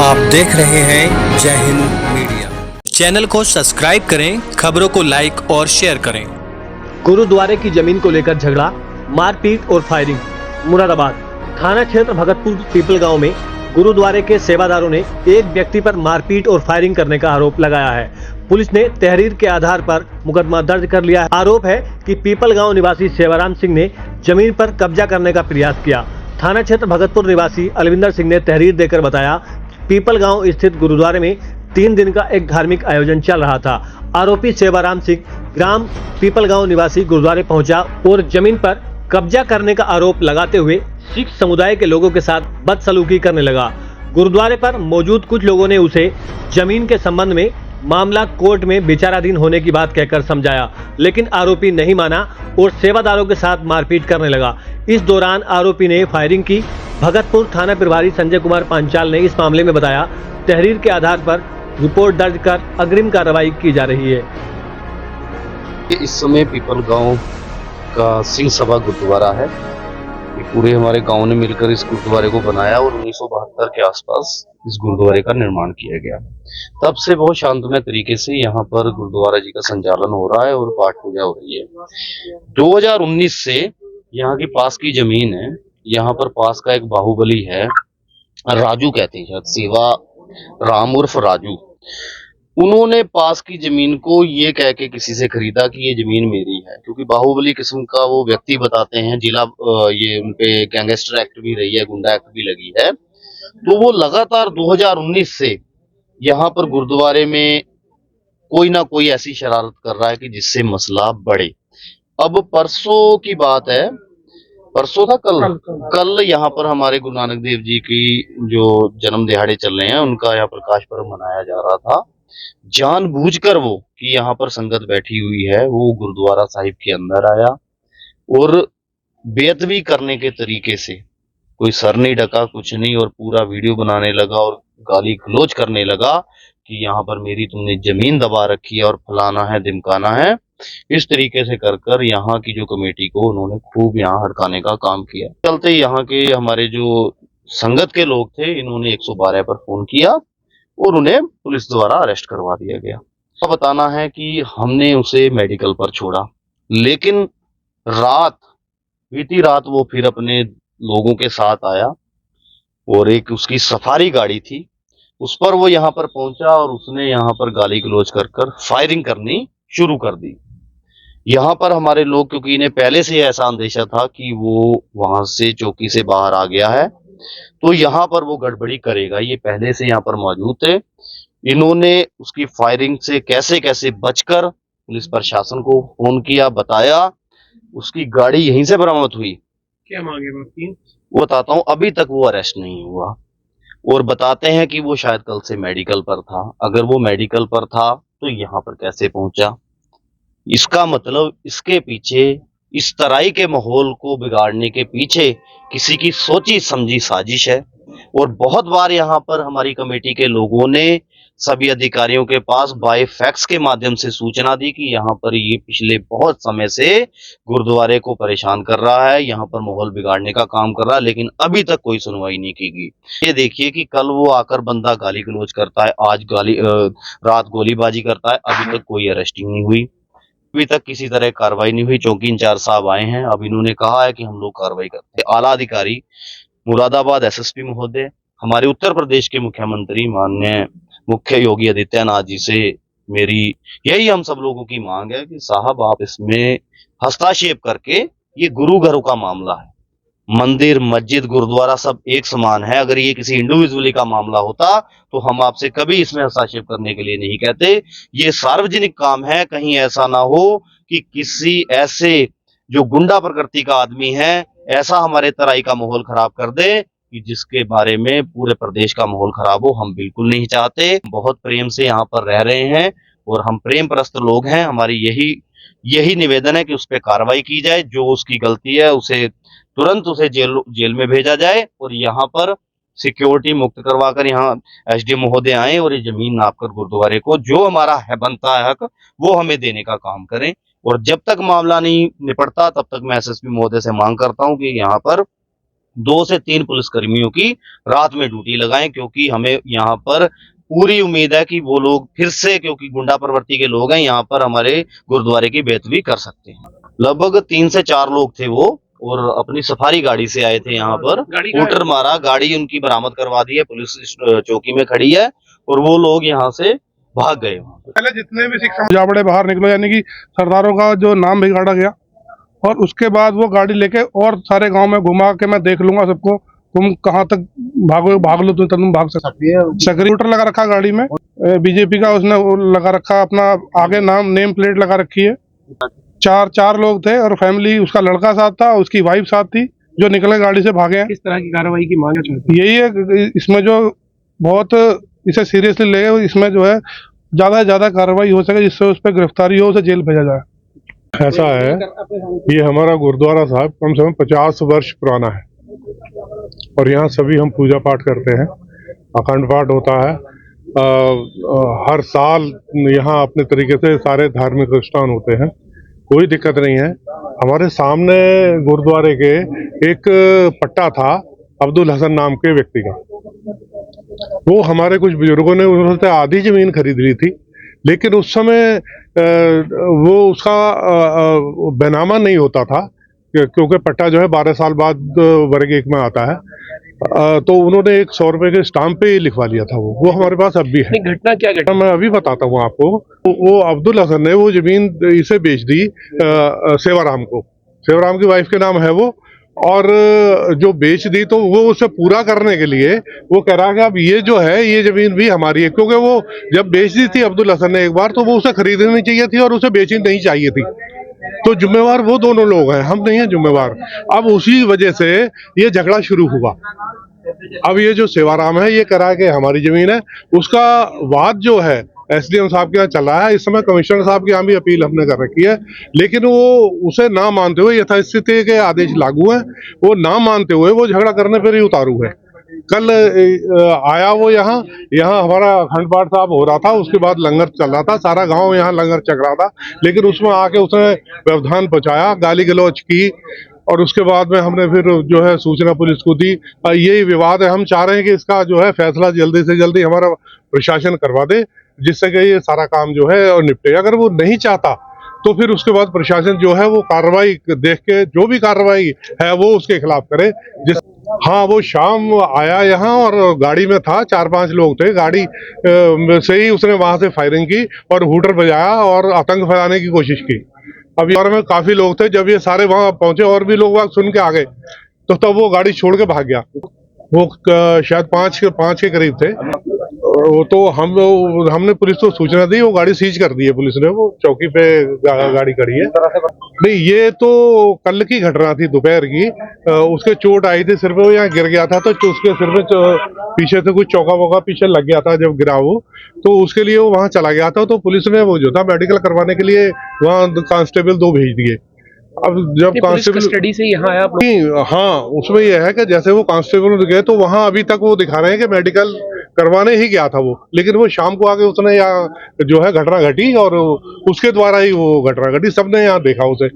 आप देख रहे हैं जय हिंद मीडिया। चैनल को सब्सक्राइब करें, खबरों को लाइक और शेयर करें। गुरुद्वारे की जमीन को लेकर झगड़ा, मारपीट और फायरिंग। मुरादाबाद थाना क्षेत्र भगतपुर पीपल गांव में गुरुद्वारे के सेवादारों ने एक व्यक्ति पर मारपीट और फायरिंग करने का आरोप लगाया है। पुलिस ने तहरीर के आधार पर मुकदमा दर्ज कर लिया है। आरोप है कि पीपल गांव निवासी सेवाराम सिंह ने जमीन पर कब्जा करने का प्रयास किया। थाना क्षेत्र भगतपुर निवासी अलविंदर सिंह ने तहरीर देकर बताया, पीपल गांव स्थित गुरुद्वारे में 3 दिन का एक धार्मिक आयोजन चल रहा था। आरोपी सेवाराम सिंह ग्राम पीपल गांव निवासी गुरुद्वारे पहुंचा और जमीन पर कब्जा करने का आरोप लगाते हुए सिख समुदाय के लोगों के साथ बदसलूकी करने लगा। गुरुद्वारे पर मौजूद कुछ लोगों ने उसे जमीन के संबंध में मामला कोर्ट में विचाराधीन होने की बात कहकर समझाया, लेकिन आरोपी नहीं माना और सेवादारों के साथ मारपीट करने लगा। इस दौरान आरोपी ने फायरिंग की। भगतपुर थाना प्रभारी संजय कुमार पांचाल ने इस मामले में बताया, तहरीर के आधार पर रिपोर्ट दर्ज कर अग्रिम कार्रवाई की जा रही है। इस समय पीपल गांव का सिंह सभा गुरुद्वारा है। पूरे हमारे गांव ने मिलकर इस गुरुद्वारे को बनाया और 1972 के आसपास इस गुरुद्वारे का निर्माण किया गया। तब से बहुत शांतमय तरीके से यहाँ पर गुरुद्वारा जी का संचालन हो रहा है और पाठ पूजा हो रही है। 2019 से यहाँ की पास की जमीन है, यहाँ पर पास का एक बाहुबली है, राजू कहते हैं शायद, सेवा राम उर्फ राजू। उन्होंने पास की जमीन को ये कह के किसी से खरीदा कि ये जमीन मेरी है, क्योंकि बाहुबली किस्म का वो व्यक्ति बताते हैं। जिला ये उनपे गैंगस्टर एक्ट भी रही है, गुंडा एक्ट भी लगी है। तो वो लगातार 2019 से यहाँ पर गुरुद्वारे में कोई ना कोई ऐसी शरारत कर रहा है कि जिससे मसला बढ़े। अब परसों की बात है, परसों था कल यहाँ पर हमारे गुरु नानक देव जी की जो जन्म दिहाड़े चल रहे हैं, उनका यहाँ प्रकाश पर्व मनाया जा रहा था। जानबूझकर वो कि यहाँ पर संगत बैठी हुई है, वो गुरुद्वारा साहिब के अंदर आया और बेअदबी करने के तरीके से, कोई सर नहीं ढका कुछ नहीं, और पूरा वीडियो बनाने लगा और गाली गलौज करने लगा कि यहाँ पर मेरी तुमने जमीन दबा रखी है और फलाना है ढिमकाना है। इस तरीके से कर कर यहाँ की जो कमेटी को उन्होंने खूब यहाँ हड़काने का काम किया। चलते यहाँ के हमारे जो संगत के लोग थे, इन्होंने 112 पर फोन किया और उन्हें पुलिस द्वारा अरेस्ट करवा दिया गया। अब बताना है कि हमने उसे मेडिकल पर छोड़ा, लेकिन बीती रात वो फिर अपने लोगों के साथ आया और एक उसकी सफारी गाड़ी थी, उस पर वो यहाँ पर पहुंचा और उसने यहाँ पर गाली गलौज कर कर फायरिंग करनी शुरू कर दी। यहाँ पर हमारे लोग, क्योंकि इन्हें पहले से ऐसा अंदेशा था कि वो वहां से चौकी से बाहर आ गया है, तो यहाँ पर वो गड़बड़ी करेगा, ये पहले से यहाँ पर मौजूद थे। इन्होंने उसकी फायरिंग से कैसे कैसे बचकर पुलिस प्रशासन को फोन किया, बताया। उसकी गाड़ी यहीं से बरामद हुई। क्या मांगे बाकी वो बताता हूँ, अभी तक वो अरेस्ट नहीं हुआ और बताते हैं कि वो शायद कल से मेडिकल पर था। अगर वो मेडिकल पर था तो यहाँ पर कैसे पहुंचा? इसका मतलब इसके पीछे, इस तराई के माहौल को बिगाड़ने के पीछे किसी की सोची समझी साजिश है। और बहुत बार यहाँ पर हमारी कमेटी के लोगों ने सभी अधिकारियों के पास बाय फैक्स के माध्यम से सूचना दी कि यहाँ पर ये पिछले बहुत समय से गुरुद्वारे को परेशान कर रहा है, यहाँ पर माहौल बिगाड़ने का काम कर रहा है, लेकिन अभी तक कोई सुनवाई नहीं की गई। ये देखिए कि कल वो आकर बंदा गाली गलौज करता है, आज रात गोलीबाजी करता है, अभी तक कोई अरेस्टिंग नहीं हुई, अभी तक किसी तरह कार्रवाई नहीं हुई। चौकी इंचार्ज साहब आए हैं, अब इन्होंने कहा है कि हम लोग कार्रवाई करते हैं। आला अधिकारी मुरादाबाद एसएसपी महोदय, हमारे उत्तर प्रदेश के मुख्यमंत्री माननीय मुख्य योगी आदित्यनाथ जी से मेरी यही हम सब लोगों की मांग है कि साहब आप इसमें हस्तक्षेप करके, ये गुरु घरों का मामला है, मंदिर मस्जिद गुरुद्वारा सब एक समान है। अगर ये किसी इंडिविजुअली का मामला होता तो हम आपसे कभी इसमें हस्तक्षेप करने के लिए नहीं कहते। ये सार्वजनिक काम है, कहीं ऐसा ना हो कि किसी ऐसे जो गुंडा प्रकृति का आदमी है ऐसा हमारे तराई का माहौल खराब कर दे कि जिसके बारे में पूरे प्रदेश का माहौल खराब हो। हम बिल्कुल नहीं चाहते। बहुत प्रेम से यहाँ पर रह रहे हैं और हम प्रेम प्रस्त लोग हैं। हमारी यही निवेदन है कि उस पर कार्रवाई की जाए, जो उसकी गलती है उसे तुरंत उसे जेल में भेजा जाए और यहाँ पर सिक्योरिटी मुक्त करवाकर यहाँ एसडीएम महोदय आए और ये जमीन नापकर गुरुद्वारे को जो हमारा है बनता है हक, वो हमें देने का काम करें। और जब तक मामला नहीं निपटता तब तक मैं एसएसपी महोदय से मांग करता हूँ कि यहाँ पर 2 से 3 पुलिसकर्मियों की रात में ड्यूटी लगाएं, क्योंकि हमें यहाँ पर पूरी उम्मीद है कि वो लोग फिर से, क्योंकि गुंडा प्रवृत्ति के लोग हैं, यहाँ पर हमारे गुरुद्वारे की बेदबी कर सकते हैं। लगभग 3 से 4 लोग थे वो, और अपनी सफारी गाड़ी से आए थे यहाँ पर। हूटर मारा, गाड़ी उनकी बरामद करवा दी है, पुलिस इस चौकी में खड़ी है, और वो लोग यहाँ से भाग गए। पहले जितने भी सिख जावड़े बाहर निकलो, यानी कि सरदारों का जो नाम बिगाड़ा गया, और उसके बाद वो गाड़ी लेके और सारे गांव में घुमा के मैं देख लूंगा सबको, तुम कहाँ तक भाग लो, तुम भाग सकती है। स्कूटर लगा रखा गाड़ी में, बीजेपी का उसने वो लगा रखा, अपना आगे नेम प्लेट लगा रखी है। चार लोग थे और फैमिली, उसका लड़का साथ था, उसकी वाइफ साथ थी, जो निकले गाड़ी से भागे हैं। किस तरह की कार्रवाई की मांग है? यही है, इसमें जो बहुत इसे सीरियसली ले, इसमें जो है ज्यादा से ज्यादा कार्रवाई हो सके, जिससे उस पर गिरफ्तारी हो, उसे जेल भेजा जाए। ऐसा है, ये हमारा गुरुद्वारा साहब कम से कम 50 वर्ष पुराना है, और यहाँ सभी हम पूजा पाठ करते हैं, अखंड पाठ होता है। हर साल यहाँ अपने तरीके से सारे धार्मिक अनुष्ठान होते हैं, कोई दिक्कत नहीं है। हमारे सामने गुरुद्वारे के एक पट्टा था अब्दुल हसन नाम के व्यक्ति का, वो हमारे कुछ बुजुर्गों ने उनसे आधी जमीन खरीद ली थी, लेकिन उस समय वो उसका बैनामा नहीं होता था, क्योंकि पट्टा जो है 12 साल बाद वर्ग एक में आता है। तो उन्होंने एक 100 रुपए के स्टाम्प पे लिखवा लिया था, वो हमारे पास अब भी है। घटना क्या घटना? मैं अभी बताता हूँ आपको। वो अब्दुल हसन ने वो जमीन इसे बेच दी सेवाराम को, सेवाराम की वाइफ के नाम है वो, और जो बेच दी तो वो उसे पूरा करने के लिए वो कह रहा है कि अब ये जो है ये जमीन भी हमारी है, क्योंकि वो जब बेच दी थी अब्दुल हसन ने एक बार, तो वो उसे खरीदनी नहीं चाहिए थी और उसे बेचनी नहीं चाहिए थी। तो जिम्मेवार वो दोनों लोग हैं, हम नहीं है जिम्मेवार। अब उसी वजह से ये झगड़ा शुरू हुआ। अब ये जो सेवाराम है ये कह रहा है कि हमारी जमीन है, उसका वाद जो है एसडीएम साहब के यहाँ चल रहा है। इस समय कमिश्नर साहब के यहाँ भी अपील हमने कर रखी है, लेकिन वो उसे ना मानते हुए, यथास्थिति के आदेश लागू है, वो ना मानते हुए वो झगड़ा करने पर ही उतारू है। कल आया वो यहाँ हमारा अखंड पाठ साहब हो रहा था, उसके बाद लंगर चल रहा था, सारा गांव यहाँ लंगर चल रहा था, लेकिन उसमें आके उसने व्यवधान पहुंचाया, गाली गलौज की, और उसके बाद में हमने फिर जो है सूचना पुलिस को दी। यही विवाद है, हम चाह रहे हैं कि इसका जो है फैसला जल्दी से जल्दी हमारा प्रशासन करवा दे, जिससे कि ये सारा काम जो है और निपटे। अगर वो नहीं चाहता तो फिर उसके बाद प्रशासन जो है वो कार्रवाई देख के, जो भी कार्रवाई है वो उसके खिलाफ करे। हाँ, वो शाम आया यहाँ और गाड़ी में था, 4-5 लोग थे, गाड़ी से ही उसने वहां से फायरिंग की और हूटर बजाया और आतंक फैलाने की कोशिश की। अब यार में काफी लोग थे, जब ये सारे वहां पहुंचे और भी लोग वहां सुन के आ गए, तो तब वो गाड़ी छोड़ के भाग गया। वो शायद 5 के करीब थे। तो हमने पुलिस को सूचना दी, वो गाड़ी सीज कर दी है पुलिस ने, वो चौकी पे गाड़ी खड़ी है। नहीं, ये तो कल की घटना थी दोपहर की। उसके चोट आई थी सिर पे, वो यहाँ गिर गया था, तो उसके सिर पे पीछे से कुछ चौका वोका पीछे लग गया था जब गिरा वो, तो उसके लिए वो वहां चला गया था। तो पुलिस ने वो जो था मेडिकल करवाने के लिए वहाँ कांस्टेबल 2 भेज दिए। अब जब कांस्टेबल स्टडी से यहाँ आया नहीं, हाँ, उसमें यह है कि जैसे वो कांस्टेबल गए तो वहां अभी तक वो दिखा रहे हैं कि मेडिकल करवाने ही गया था वो, लेकिन वो शाम को आके उसने यहाँ जो है घटना घटी और उसके द्वारा ही वो घटना घटी, सबने यहाँ देखा उसे।